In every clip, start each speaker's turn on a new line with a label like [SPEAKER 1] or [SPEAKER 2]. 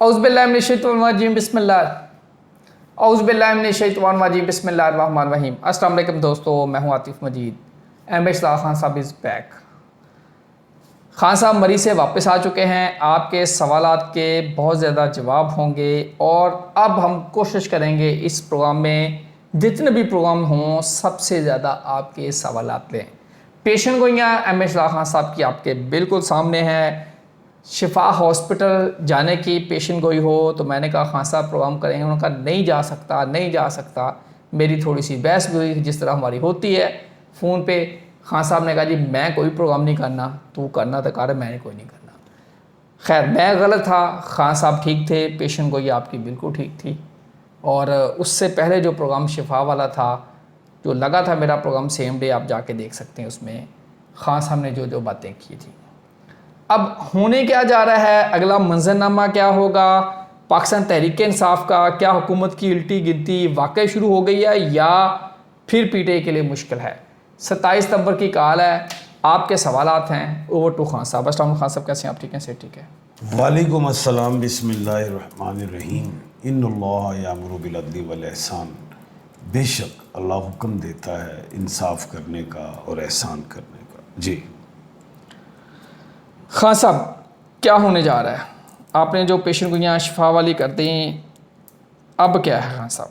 [SPEAKER 1] औज़ुबिल्लाहिमिनश्शैतानिर्रजीम बिस्मिल्लाहिर्रहमानिर्रहीम। अस्सलाम वालेकुम दोस्तों, मैं हूं आतिफ मजीद। एम्बेसडर खान साहब इज़ बैक। खान साहब मरीज से वापस आ चुके हैं। आपके सवालात के बहुत ज़्यादा जवाब होंगे और अब हम कोशिश करेंगे इस प्रोग्राम में जितने भी प्रोग्राम हों सबसे ज़्यादा आपके सवालात लें। पेशेंट गोइयाँ एम्बेसडर खान साहब की आपके बिल्कुल सामने है। शिफा हॉस्पिटल जाने की पेशेंट गोई हो तो मैंने कहा खान साहब प्रोग्राम करेंगे। उन्होंने कहा नहीं जा सकता। मेरी थोड़ी सी बहस भी हुई जिस तरह हमारी होती है फ़ोन पे। खान साहब ने कहा जी मैं कोई प्रोग्राम नहीं करना, तू करना तो कर, मैंने कोई नहीं करना। खैर मैं गलत था, खान साहब ठीक थे, पेशेंट गोई आपकी बिल्कुल ठीक थी। और उससे पहले जो प्रोग्राम शिफा वाला था जो लगा था मेरा प्रोग्राम सेम डे, आप जाके देख सकते हैं उसमें खान साहब ने जो जो बातें की थी। अब होने क्या जा रहा है, अगला मंजरनामा क्या होगा, पाकिस्तान तहरीक इंसाफ का क्या हुकूमत की उल्टी गिनती वाकई शुरू हो गई है या फिर पीटीआई के लिए मुश्किल है। 27 सितंबर की कॉल है, आपके सवालात हैं। ओवर टू खान साहब। अस्सलाम खान साहब, कैसे हैं आप? ठीक हैं? से ठीक है।
[SPEAKER 2] वालेकुम अस्सलाम। बिस्मिल्लाहिर्रहमानिर्रहीम। इन्नल्लाह यामुरु बिल अदली वल एहसान। बेशक अल्लाह हुक्म देता है इंसाफ करने का और एहसान करने का। जी
[SPEAKER 1] खान साहब क्या होने जा रहा है? आपने जो पेशेंट को यहाँ शिफा वाली कर दी, अब क्या है खान साहब?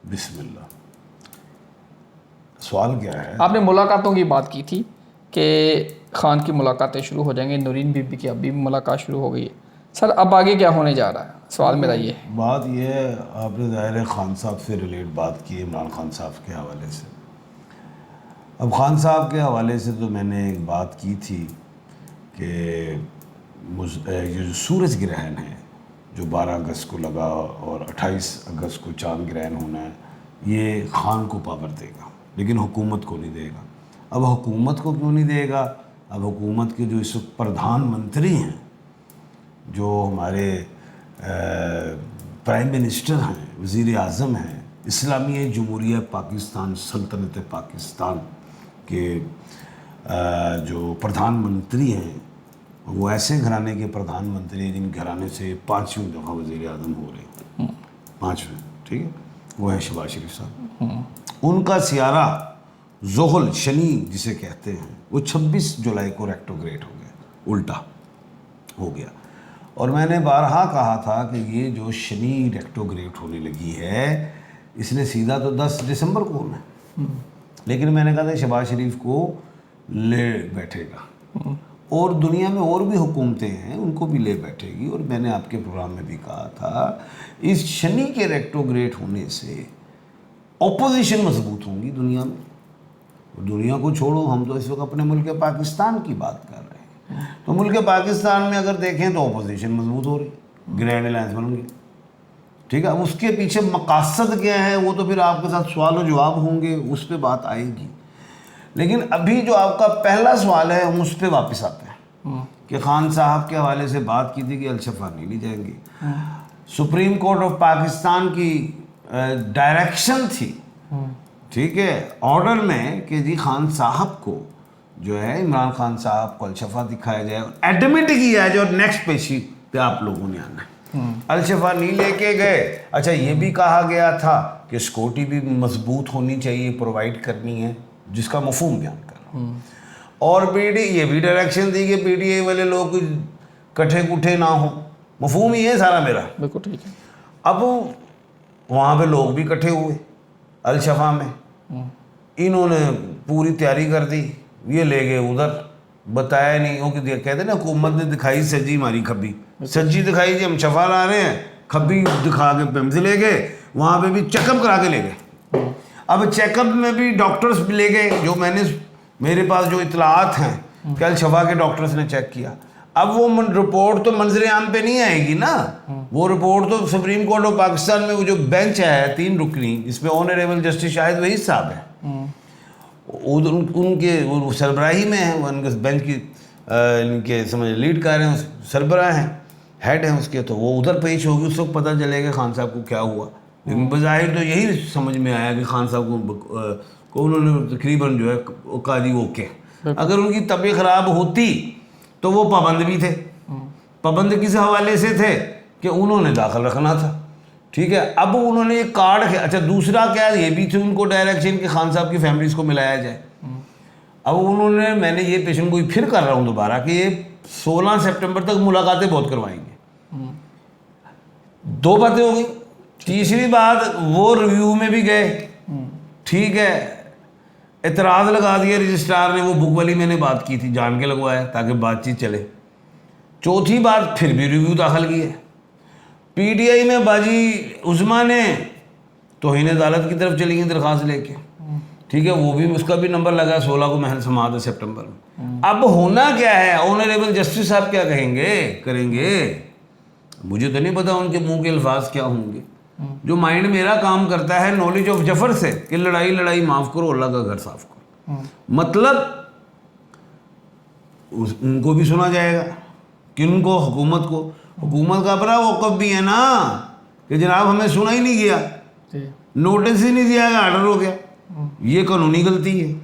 [SPEAKER 2] बिस्मिल्लाह। सवाल क्या है?
[SPEAKER 1] आपने मुलाकातों की बात की थी कि खान की मुलाकातें शुरू हो जाएंगी, नूरीन बीबी की अभी मुलाकात शुरू हो गई है। सर अब आगे क्या होने जा रहा है? सवाल मेरा ये है।
[SPEAKER 2] बात यह है, आपने ज़ाहिर है खान साहब से रिलेट बात की, इमरान खान साहब के हवाले से। अब खान साहब के हवाले से तो मैंने एक बात की थी कि ये जो सूरज ग्रहण है जो 12 अगस्त को लगा और 28 अगस्त को चांद ग्रहण होना है, ये खान को पावर देगा लेकिन हुकूमत को नहीं देगा। अब हुकूमत को क्यों नहीं देगा? अब हुकूमत के जो इस वक्त प्रधानमंत्री हैं, जो हमारे प्राइम मिनिस्टर हैं, वज़ीर आज़म हैं, इस्लामी जमहूरिया पाकिस्तान सल्तनत पाकिस्तान के जो प्रधानमंत्री हैं, वो ऐसे घराने के प्रधानमंत्री जिन घराने से 5वीं दफ़ा वज़ीर आज़म हो रहे हैं, 5वें, ठीक है, वो है शहबाज शरीफ साहब। उनका सियारा ज़ोहल शनि जिसे कहते हैं, वो 26 जुलाई को रेक्टोग्रेड हो गया, उल्टा हो गया। और मैंने बारहा कहा था कि ये जो शनि रेक्टोग्रेड होने लगी है, इसने सीधा तो 10 दिसंबर को होना है, लेकिन मैंने कहा था शहबाज शरीफ को ले बैठेगा और दुनिया में और भी हुकूमतें हैं उनको भी ले बैठेगी। और मैंने आपके प्रोग्राम में भी कहा था इस शनि के रेक्टोग्रेड होने से ऑपोजिशन मजबूत होंगी दुनिया में। दुनिया को छोड़ो, हम तो इस वक्त अपने मुल्क पाकिस्तान की बात कर रहे हैं। तो मुल्क पाकिस्तान में अगर देखें तो ऑपोजिशन मजबूत हो रही, ग्रैंड अलायंस बन गई, ठीक है। अब उसके पीछे मकासद क्या है वो तो फिर आपके साथ सवाल और जवाब होंगे, उस पर बात आएगी। लेकिन अभी जो आपका पहला सवाल है हम उस पर वापस आते हैं कि खान साहब के हवाले से बात की थी कि अल-शफा नहीं ली जाएंगी। सुप्रीम कोर्ट ऑफ पाकिस्तान की डायरेक्शन थी, ठीक है, ऑर्डर में कि जी खान साहब को जो है इमरान खान साहब को अल-शफा दिखाया जाए और एडमिट किया जाए और नेक्स्ट पेशी पे आप लोगों ने आना है। अल-शफा नहीं लेके गए। अच्छा, ये भी कहा गया था कि सिक्योरिटी भी मजबूत होनी चाहिए, प्रोवाइड करनी है, जिसका मफहूम बयान करना। और ये भी डायरेक्शन दी कि पीटीआई वाले लोग कट्ठे कुट्ठे ना हो। मफहूम ही है सारा मेरा,
[SPEAKER 1] बिल्कुल ठीक है।
[SPEAKER 2] अब वहाँ पे लोग भी इकट्ठे हुए अल-शफा में, इन्होंने पूरी तैयारी कर दी, ये ले गए उधर, बताया नहीं हो कि कहते ना हुकूमत ने दिखाई सज्जी मारी खब्बी, सज्जी दिखाई जी हम शफा ला रहे हैं, खब्बी दिखा के पेम्स ले गए, वहाँ पे भी चेकअप करा के ले गए। अब चेकअप में भी डॉक्टर्स भी ले गए, जो मेरे पास जो इतलात हैं कि अल-शफा के डॉक्टर्स ने चेक किया। अब वो रिपोर्ट तो मंजर आम पे नहीं आएगी ना, वो रिपोर्ट तो सुप्रीम कोर्ट ऑफ पाकिस्तान में वो जो बेंच है 3 रुकनी, जिसमें ऑनरेबल जस्टिस शाहिद वहीद साहब है, उनके वो सरबराही में है, वो उनके बेंच की इनके समझ लीड कर रहे हैं, सरबराह हैं, हेड हैं उसके, तो वो उधर पेश होगी, उस वक्त पता चलेगा खान साहब को क्या हुआ। लेकिन बज़ाहिर तो यही समझ में आया कि खान साहब को उन्होंने तकरीबन जो है कहा जी ओके। अगर उनकी तबीयत ख़राब होती तो वो पाबंद भी थे। पाबंद किस हवाले से थे? कि उन्होंने दाखिल रखना था, ठीक है। अब उन्होंने ये कार्ड, अच्छा दूसरा क्या ये भी थी उनको डायरेक्शन कि खान साहब की फैमिलीज को मिलाया जाए। अब उन्होंने, मैंने ये पेशेंट गोई फिर कर रहा हूँ दोबारा कि ये 16 सितंबर तक मुलाकातें बहुत करवाएंगे। 2 बातें हो गई। तीसरी बात, वो रिव्यू में भी गए, ठीक है, एतराज़ लगा दिया रजिस्ट्रार ने, वो बुक वाली मैंने बात की थी, जान के लगवाया ताकि बातचीत चले। चौथी बात, फिर भी रिव्यू दाखिल किया। पीटीआई में बाजी उस्मा ने तौहीन अदालत की तरफ चली गई दरख्वास्त लेके, ठीक है, वो भी, उसका भी नंबर लगा 16 को महल समाअत सितंबर में। अब होना क्या है, ऑनरेबल जस्टिस साहब क्या कहेंगे, करेंगे, मुझे तो नहीं पता उनके मुंह के अल्फाज क्या होंगे। जो माइंड मेरा काम करता है नॉलेज ऑफ जफर से कि लड़ाई माफ़ करो, अल्लाह का घर साफ करो, मतलब उनको भी सुना जाएगा, किनको, हुकूमत को। हुकूमत का बड़ा वक़्फ़ भी है ना कि जनाब हमें सुना ही नहीं गया, नोटिस ही नहीं दिया गया, आर्डर हो गया, ये कानूनी गलती है।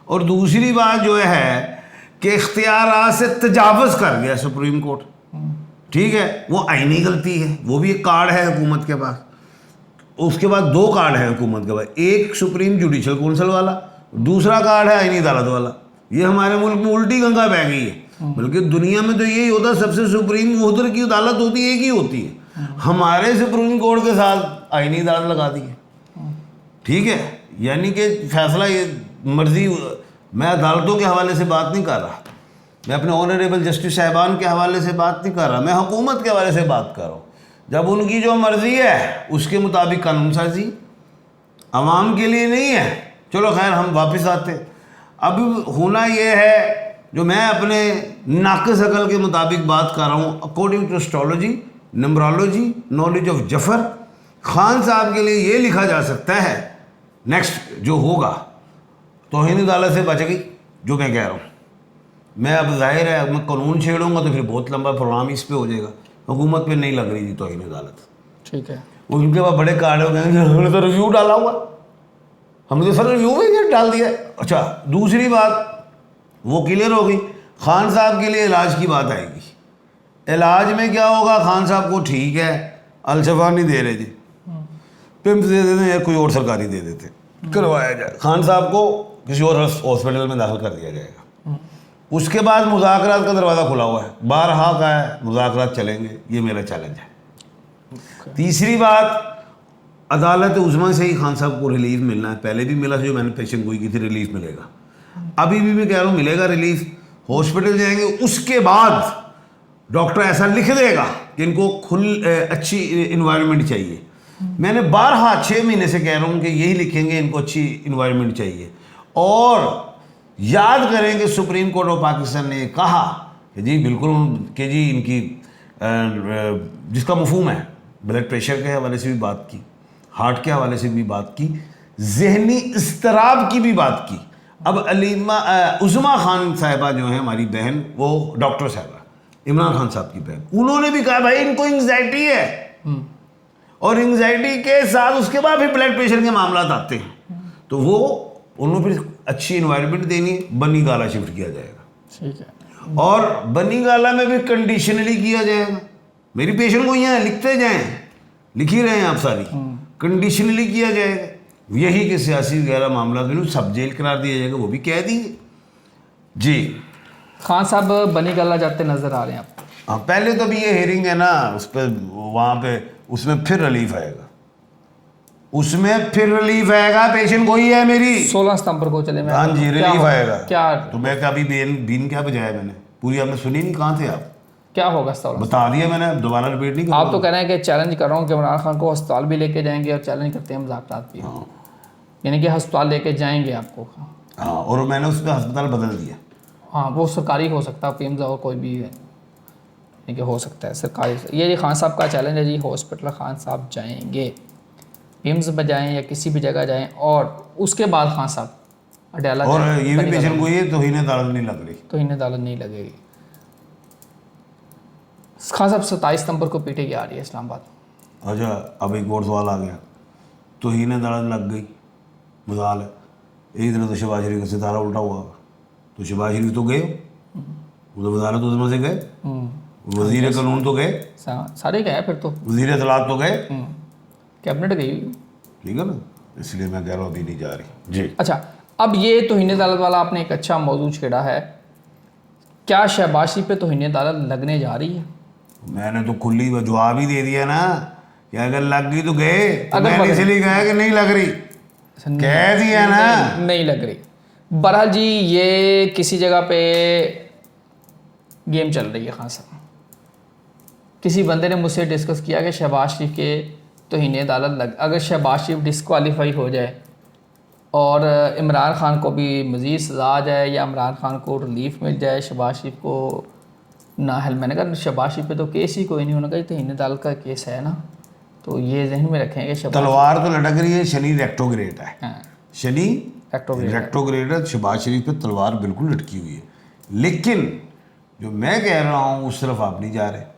[SPEAKER 2] और दूसरी बात जो है कि इख्तियारात से तजावुज़ कर गया सुप्रीम कोर्ट, ठीक है, वो आईनी गलती है। वो भी एक कार्ड है हुकूमत के पास। उसके बाद 2 कार्ड है हुकूमत के पास, एक सुप्रीम जुडिशल काउंसिल वाला, दूसरा कार्ड है आईनी अदालत वाला। ये हमारे मुल्क में उल्टी गंगा बह गई है, बल्कि दुनिया में तो यही होता है, सबसे सुप्रीम उधर की अदालत होती है, एक ही होती है। हमारे सुप्रीम कोर्ट के साथ आईनी अदालत लगा दी है, ठीक है, यानी कि फैसला ये मर्जी। मैं अदालतों के हवाले से बात नहीं कर रहा, मैं अपने ऑनरेबल जस्टिस साहिबान के हवाले से बात नहीं कर रहा, मैं हुकूमत के हवाले से बात कर रहा हूँ। जब उनकी जो मर्जी है उसके मुताबिक कानून साजी, आवाम के लिए नहीं है। चलो खैर, हम वापस आते। अब होना ये है, जो मैं अपने नाक़िस अकल के मुताबिक बात कर रहा हूँ, according to astrology, numerology, knowledge of Zafar, Khan साहब के लिए ये लिखा जा सकता है नेक्स्ट जो होगा तौहीन अदालत से बच गई, जो मैं कह रहा हूँ। मैं अब जाहिर है मैं कानून छेड़ूंगा तो फिर बहुत लंबा प्रोग्राम इस पे हो जाएगा। हुकूमत पे नहीं लग रही थी तौहीन अदालत,
[SPEAKER 1] ठीक है,
[SPEAKER 2] उनके पास बड़े कार्ड हो गए, हमने तो रिव्यू डाला हुआ, हमने तो सर रिव्यू में डाल दिया। अच्छा, दूसरी बात वो क्लियर हो गई। खान साहब के लिए इलाज की बात आएगी। इलाज में क्या होगा, खान साहब को ठीक है अलशफा नहीं दे रहे जी, पिम्स दे देते या कोई और सरकारी दे देते, करवाया जाए। खान साहब को किसी और हॉस्पिटल में दाखिल कर दिया जाएगा। उसके बाद मुज़ाकरात का दरवाज़ा खुला हुआ है, 12 का है, मुज़ाकरात चलेंगे, ये मेरा चैलेंज है। तीसरी बात, अदालत उज़्मा से ही खान साहब को रिलीफ मिलना है। पहले भी मिला, जो मैंने पेशेंट गोई की थी, रिलीफ मिलेगा। अभी भी मैं कह रहा हूँ मिलेगा रिलीफ। हॉस्पिटल जाएंगे, उसके बाद डॉक्टर ऐसा लिख देगा कि इनको अच्छी इन्वायरमेंट चाहिए। मैंने 6 महीने से कह रहा हूँ कि यही लिखेंगे, इनको अच्छी इन्वायरमेंट चाहिए। और याद करें कि सुप्रीम कोर्ट ऑफ पाकिस्तान ने कहा कि जी बिल्कुल, कि जी इनकी जिसका मफहूम है, ब्लड प्रेशर के हवाले से भी बात की, हार्ट के हवाले से भी बात की, जहनी इस्तराब की भी बात की। अब उज़्मा खान साहिबा जो है हमारी बहन, वो डॉक्टर साहिबा इमरान खान साहब की बहन, उन्होंने भी कहा भाई इनको एंग्जाइटी है, और एंग्जाइटी के साथ उसके बाद फिर ब्लड प्रेशर के मामला आते हैं, तो वो उन्होंने फिर अच्छी इन्वायरमेंट देनी है, बनी गाला शिफ्ट किया जाएगा,
[SPEAKER 1] ठीक है,
[SPEAKER 2] और बनी गाला में भी कंडीशनली किया जाएगा। मेरी पेशेंट को यहाँ लिखते जाएं, लिख ही रहे हैं आप सारी, कंडीशनली किया जाएगा। यही कि सियासी वगैरह मामला तो सब जेल करार दिया जाएगा, वो भी कह दिए जी।
[SPEAKER 1] खान साहब बनी गाला जाते नजर आ रहे हैं आपको?
[SPEAKER 2] हाँ, पहले तो भी ये हेयरिंग है ना, उस पर वहाँ पे उसमें फिर रिलीफ आएगा, उसमें फिर रिलीफ आएगा। पेशेंट कोई है मेरी
[SPEAKER 1] 16 सितंबर को चले मैं,
[SPEAKER 2] हाँ जी, रिलीफ आएगा।
[SPEAKER 1] क्या
[SPEAKER 2] तो मैं अभी बीन क्या बजाया मैंने, पूरी आपने सुनी नहीं, कहाँ थे आप?
[SPEAKER 1] क्या होगा 16?
[SPEAKER 2] बता दिया मैंने, दोबारा रिपीट नहीं कर
[SPEAKER 1] आप तो कह रहे हैं कि चैलेंज कर रहा हूँ कि इमरान खान को अस्पताल भी लेके जाएंगे, और चैलेंज करते हैं मुज़ाकरात भी, यानी कि अस्पताल लेके जाएंगे आपको।
[SPEAKER 2] हाँ, और मैंने उस पर अस्पताल बदल दिया।
[SPEAKER 1] हाँ, वो सरकारी हो सकता है, पिम्स और कोई भी है, यानी कि हो सकता है सरकारी। ये जी खान साहब का चैलेंज है जी, हॉस्पिटल खान साहब जाएंगे, पिम्स बजाएं या किसी भी जगह जाएं, और उसके बाद खान साहब अडयाला।
[SPEAKER 2] और ये भी पेशेंट को ये तौहीन अदालत नहीं लग रही,
[SPEAKER 1] तौहीन अदालत नहीं लगेगी। खान साहब 27 सितंबर को पीटेगी आ रही है इस्लामाबाद।
[SPEAKER 2] अच्छा, अब एक और सवाल आ गया, तौहीन अदालत लग गई, मजाल है, एक तरह तो शहबाज शरीफ का सितारा उल्टा हुआ, तो शहबाज शरीफ तो गए, उधर अदालत उधर से गए, वजीर कानून तो गए,
[SPEAKER 1] सारे गए फिर तो।
[SPEAKER 2] वजीर इतलात तो गए,
[SPEAKER 1] कैबिनेट गई हुई।
[SPEAKER 2] ठीक है ना, इसलिए मैं कह रहा हूँ अभी नहीं जा रही जी।
[SPEAKER 1] अच्छा, अब ये तौहीन अदालत वाला आपने एक अच्छा मौजू छेड़ा है। क्या शहबाज शरीफ पे तौहीन अदालत लगने जा रही है?
[SPEAKER 2] मैंने तो खुली जवाब ही दे दिया ना कि अगर लग गई तो गए, तो
[SPEAKER 1] अगर
[SPEAKER 2] मैंने इसलिए कहा कि नहीं लग रही, कह दिया ना।
[SPEAKER 1] नहीं लग रही। बहरहाल जी, ये किसी जगह पे गेम चल रही है खान साहब। किसी बंदे ने मुझसे डिस्कस किया कि शहबाज शरीफ के तौहीन अदालत लग, अगर शहबाज शरीफ डिस्क्वालीफाई हो जाए और इमरान खान को भी मज़ीद सज़ा आ जाए या इमरान खान को रिलीफ मिल जाए, शहबाज शरीफ को नाअहल, मैंने कहा शहबाज शरीफ पे तो केस ही कोई नहीं होना चाहिए, तौहीन अदालत का केस है ना, तो ये जहन में रखें कि शहबाज
[SPEAKER 2] तलवार तो लटक रही है, शनि रेक्टोग्रेट है,
[SPEAKER 1] हाँ,
[SPEAKER 2] शनि
[SPEAKER 1] रेक्टोग्रेट है।
[SPEAKER 2] रेक्टोग्रेट है, शहबाज शरीफ पे तलवार बिल्कुल लटकी हुई है। लेकिन जो मैं कह रहा हूँ उस तरफ आप नहीं जा रहे।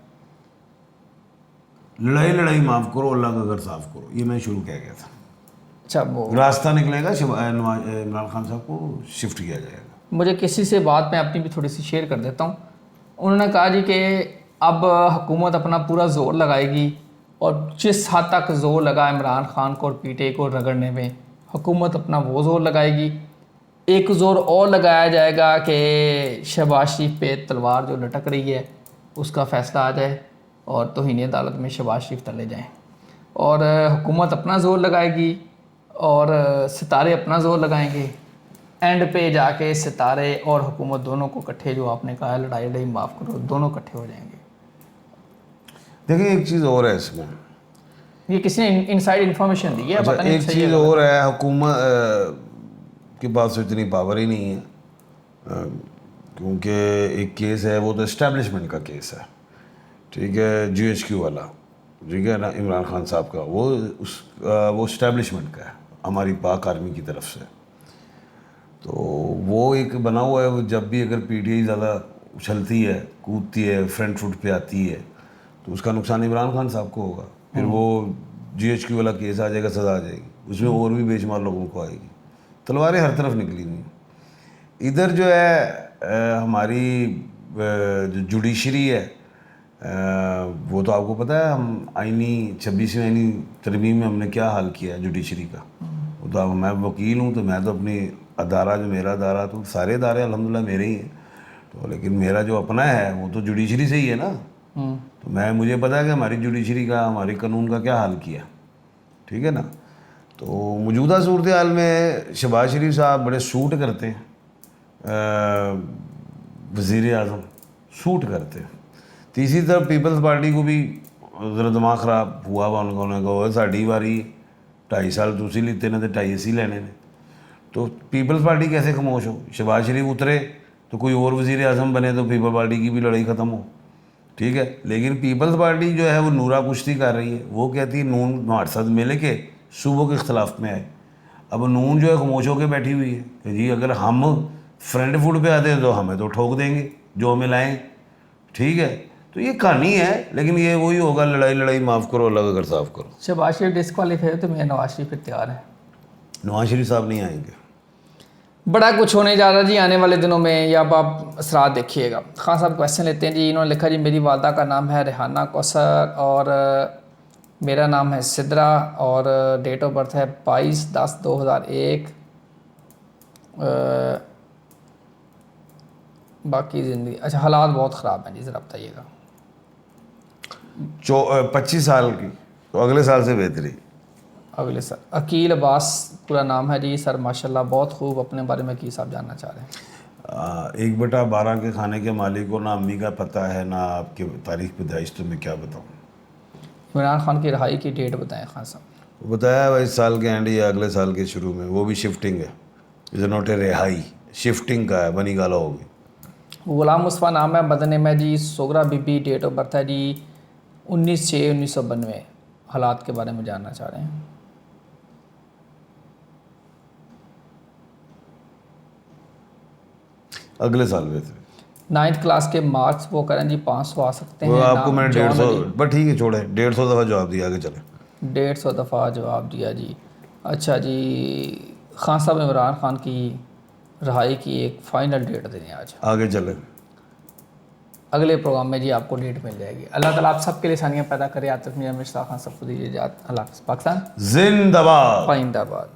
[SPEAKER 2] लड़ाई लड़ाई माफ़ करो, अल्लाह का घर साफ करो, ये मैं शुरू कह गया था।
[SPEAKER 1] अच्छा, वो
[SPEAKER 2] रास्ता निकलेगा, इमरान खान साहब को शिफ्ट किया जाएगा।
[SPEAKER 1] मुझे किसी से बात मैं अपनी भी थोड़ी सी शेयर कर देता हूँ। उन्होंने कहा जी कि अब हुकूमत अपना पूरा जोर लगाएगी, और जिस हद तक जोर लगा इमरान खान को और पीटीआई को रगड़ने में, हुकूमत अपना वो जोर लगाएगी। एक जोर और लगाया जाएगा कि शहबाज शरीफ पे तलवार जो लटक रही है उसका फ़ैसला आ जाए और तौहीन अदालत में शहबाज शरीफ तले जाएँ। और हुकूमत अपना जोर लगाएगी और सितारे अपना जोर लगाएंगे। एंड पे जाके सितारे और हुकूमत दोनों को इकट्ठे, जो आपने कहा लड़ाई लड़ाई माफ़ करो, दोनों इकट्ठे हो जाएंगे।
[SPEAKER 2] देखिए एक चीज़ और है इसमें,
[SPEAKER 1] ये किसी ने इनसाइड इन्फॉर्मेशन दी है,
[SPEAKER 2] अच्छा
[SPEAKER 1] पता नहीं
[SPEAKER 2] एक
[SPEAKER 1] सही
[SPEAKER 2] चीज़
[SPEAKER 1] है
[SPEAKER 2] और है, हुकूमत के पास तो इतनी पावर ही नहीं है, क्योंकि एक केस है, वो तो इस्टेब्लिशमेंट का केस है, ठीक है, GHQ वाला, ठीक है ना, इमरान खान साहब का, वो इस्टेब्लिशमेंट का है, हमारी पाक आर्मी की तरफ से। तो वो एक बना हुआ है, वो जब भी अगर PTI ज़्यादा उछलती है, कूदती है, फ्रंट फुट पे आती है, तो उसका नुकसान इमरान खान साहब को होगा। फिर वो GHQ वाला केस आ जाएगा, सज़ा आ जाएगी, उसमें और भी बेशुमार लोगों को आएगी। तलवारें हर तरफ निकली हुई। इधर जो है हमारी जो जुडिशरी है, वो तो आपको पता है, हम 26वीं आईनी तरमीम में हमने क्या हाल किया है जुडिशरी का। वो तो मैं वकील हूँ, तो मैं तो अपनी अदारा, जो मेरा अदारा, तो सारे अदारे अल्हम्दुलिल्लाह मेरे ही हैं, तो लेकिन मेरा जो अपना है वो तो जुडिशरी से ही है ना। तो मुझे पता है कि हमारी जुडिशरी का, हमारे कानून का क्या हाल किया, ठीक है ना। तो मौजूदा सूरत हाल में शहबाज शरीफ साहब बड़े सूट करते हैं, वज़ीर आज़म सूट करते हैं। तीसरी तरफ पीपल्स पार्टी को भी ज़रा दिमाग ख़राब हुआ वा, उन्होंने कहा साड़ी बारी 2.5 साल तुसी लीते ने, तो 2.5 असी लेने ने। तो पीपल्स पार्टी कैसे खामोश हो? शहबाज शरीफ उतरे तो कोई और वज़ीर आज़म बने तो पीपल पार्टी की भी लड़ाई ख़त्म हो, ठीक है। लेकिन पीपल्स पार्टी जो है वो नूरा कुश्ती कर रही है, वो कहती है नून हमारे साथ मिल के सूबों के इख्तलाफ में आए। अब नून जो है खामोश होकर बैठी हुई है कि जी अगर हम फ्रंट फुट पे आते हैं तो हमें तो ठोक देंगे जो हमें लाएँ, ठीक है। तो ये कहानी है, लेकिन ये वही होगा, लड़ाई लड़ाई माफ़ करो, अल्लाह का घर साफ करो।
[SPEAKER 1] शहबाज शरीफ डिस्क्वालीफाई हो तो मैं नवाज शरीफ पे तैयार है।
[SPEAKER 2] नवाज शरीफ साहब नहीं आएंगे।
[SPEAKER 1] बड़ा कुछ होने जा रहा जी आने वाले दिनों में, या अब आप असरात देखिएगा। खान साहब क्वेश्चन लेते हैं जी। इन्होंने लिखा जी, मेरी वालदा का नाम है रेहाना कौसर और मेरा नाम है सिद्रा और डेट ऑफ बर्थ है 22/10/2001। बाकी ज़िंदगी, अच्छा हालात बहुत ख़राब हैं जी, ज़रा बताइएगा।
[SPEAKER 2] 25 साल की, तो अगले साल से बेहतरी।
[SPEAKER 1] अगले साल। अकील अब्बास पूरा नाम है जी। सर माशाल्लाह बहुत खूब, अपने बारे में की साहब जानना चाह रहे हैं।
[SPEAKER 2] 1/12 के खाने के मालिक को ना अम्मी का पता है ना आपके तारीख पैदाइश, तो मैं क्या बताऊँ।
[SPEAKER 1] इमरान खान की रिहाई की डेट बताएं खान साहब।
[SPEAKER 2] बताया भाई, इस साल के एंड या अगले साल के शुरू में, वो भी शिफ्टिंग है, इज़ नॉट ए रिहाई, शिफ्टिंग का है, बनी गाला होगी।
[SPEAKER 1] गुलाम मुस्तफ़ा नाम है, बदन में जी। सोगरा बीबी, डेट ऑफ बर्थ है जी 19/6/1992। हालात के बारे में जानना चाह रहे हैं।
[SPEAKER 2] अगले साल बेहतरी।
[SPEAKER 1] 9th क्लास के मार्क्स वो करें जी 500 आ सकते
[SPEAKER 2] वो
[SPEAKER 1] हैं।
[SPEAKER 2] आपको
[SPEAKER 1] नाम
[SPEAKER 2] मैंने
[SPEAKER 1] जॉन
[SPEAKER 2] 150, बट ठीक है छोड़े, 150 दफ़ा जवाब दिया, आगे चले।
[SPEAKER 1] 150 दफ़ा जवाब दिया जी। अच्छा जी, खान साहब इमरान खान की रिहाई की एक फ़ाइनल डेट दें आज।
[SPEAKER 2] आगे चले।
[SPEAKER 1] अगले प्रोग्राम में जी आपको डेट मिल जाएगी। अल्लाह ताला आप सबके लिए आसानियाँ पैदा करे। आतिफ मियां मिश्रा खान सबको दीजिए इजाज़त। अल्लाह हाफ़िज़। पाकिस्तान
[SPEAKER 2] जिंदाबाद।
[SPEAKER 1] पाइंदाबाद।